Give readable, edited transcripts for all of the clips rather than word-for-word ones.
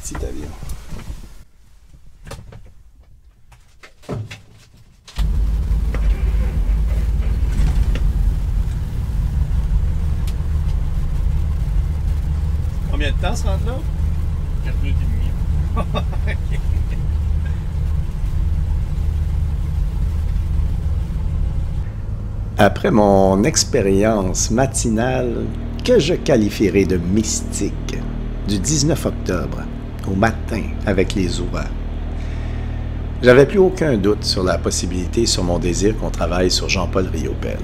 petit avion. Combien de temps, ce rentre-là? 4 minutes et demie. OK. Après mon expérience matinale que je qualifierais de mystique, du 19 octobre au matin avec les ouvats, j'avais plus aucun doute sur la possibilité, sur mon désir qu'on travaille sur Jean-Paul Riopelle.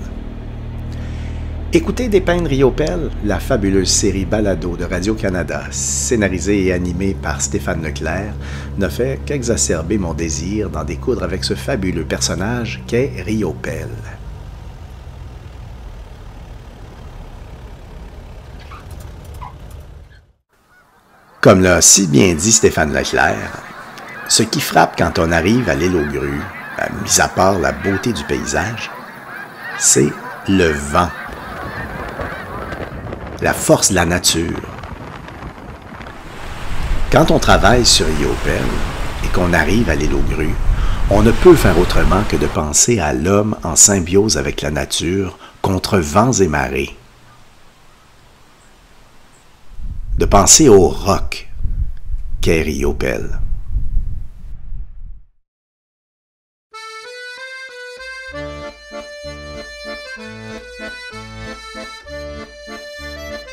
Écoutez Dépeindre Riopelle, la fabuleuse série balado de Radio-Canada, scénarisée et animée par Stéphane Leclerc, ne fait qu'exacerber mon désir d'en découdre avec ce fabuleux personnage qu'est Riopelle. Comme l'a si bien dit Stéphane Leclerc, ce qui frappe quand on arrive à l'île aux grues, mis à part la beauté du paysage, c'est le vent, la force de la nature. Quand on travaille sur Riopelle et qu'on arrive à l'île aux grues, on ne peut faire autrement que de penser à l'homme en symbiose avec la nature contre vents et marées. De penser au roc qu'est Riopelle.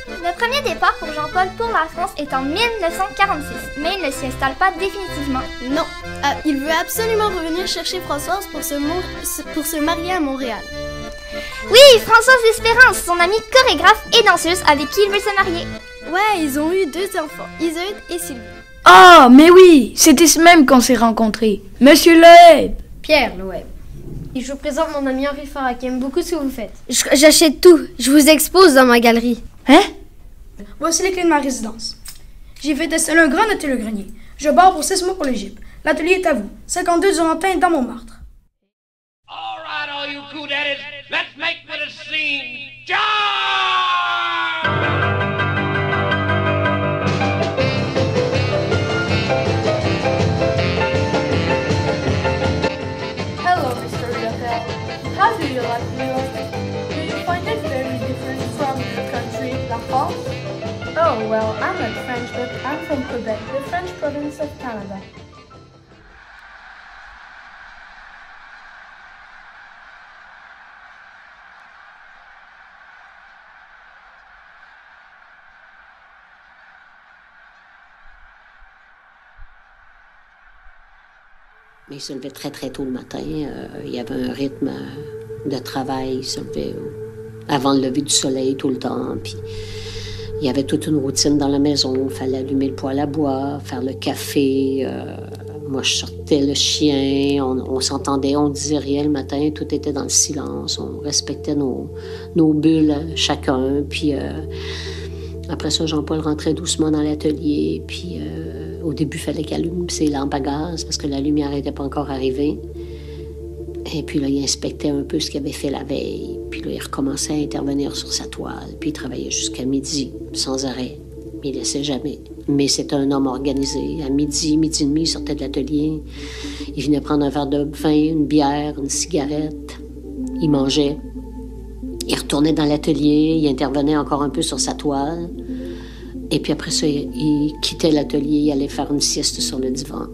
Le premier départ pour Jean-Paul pour la France est en 1946, mais il ne s'y installe pas définitivement. Non, il veut absolument revenir chercher Françoise pour se marier à Montréal. Oui, Françoise Espérance, son amie chorégraphe et danseuse avec qui il veut se marier. Ouais, ils ont eu 2 enfants, Isolde et Sylvie. Ah, mais oui, c'était ce même qu'on s'est rencontrés. Monsieur Loeb. Pierre Loeb. Et je vous présente mon ami Henri Farah qui aime beaucoup ce que vous faites. J'achète tout, je vous expose dans ma galerie. Hein? Voici les clés de ma résidence. J'ai fait installer un grand atelier-grenier. Je barre pour 6 mois pour l'Égypte. L'atelier est à vous. 52 Durantin dans Montmartre. All right, all you cool daddies, let's make for the scene. Charge! Hello, Mr. Riopelle. How do you like New York? Do you find it very different from your country, La France? Oh, well, I'm not French, but I'm from Quebec, the French province of Canada. Mais il se levait très, très tôt le matin. Il y avait un rythme de travail. Il se levait avant le lever du soleil tout le temps. Puis il y avait toute une routine dans la maison. Il fallait allumer le poêle à bois, faire le café. Moi, je sortais le chien. On s'entendait, on disait rien le matin. Tout était dans le silence. On respectait nos bulles, chacun. Puis après ça, Jean-Paul rentrait doucement dans l'atelier. Puis au début, il fallait qu'il allume ses lampes à gaz parce que la lumière n'était pas encore arrivée. Et puis là, il inspectait un peu ce qu'il avait fait la veille. Puis là, il recommençait à intervenir sur sa toile. Puis il travaillait jusqu'à midi, sans arrêt. Il ne laissait jamais. Mais c'était un homme organisé. À midi et demi, il sortait de l'atelier. Il venait prendre un verre de vin, une bière, une cigarette. Il mangeait. Il retournait dans l'atelier. Il intervenait encore un peu sur sa toile. Et puis après ça, il quittait l'atelier. Il allait faire une sieste sur le divan.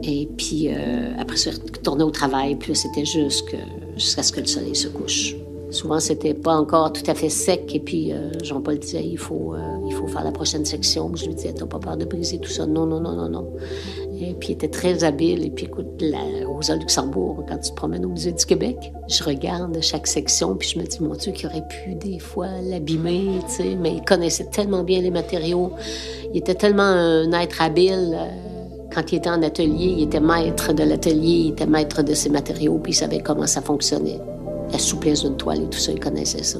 Et puis après ça, il retournait au travail. Puis là, c'était jusqu'à ce que le soleil se couche. Souvent, c'était pas encore tout à fait sec. Et puis, Jean-Paul disait, il faut faire la prochaine section. Je lui disais, t'as pas peur de briser tout ça? Non, non, non, non, non. Et puis, il était très habile. Et puis, écoute, la Rosa Luxembourg, quand tu te promènes au Musée du Québec, je regarde chaque section, puis je me dis, mon Dieu, qu'il aurait pu, des fois, l'abîmer, tu sais. Mais il connaissait tellement bien les matériaux. Il était tellement un être habile. Quand il était en atelier, il était maître de l'atelier, il était maître de ses matériaux, puis il savait comment ça fonctionnait. La souplesse d'une toile et tout ça, il connaissait ça.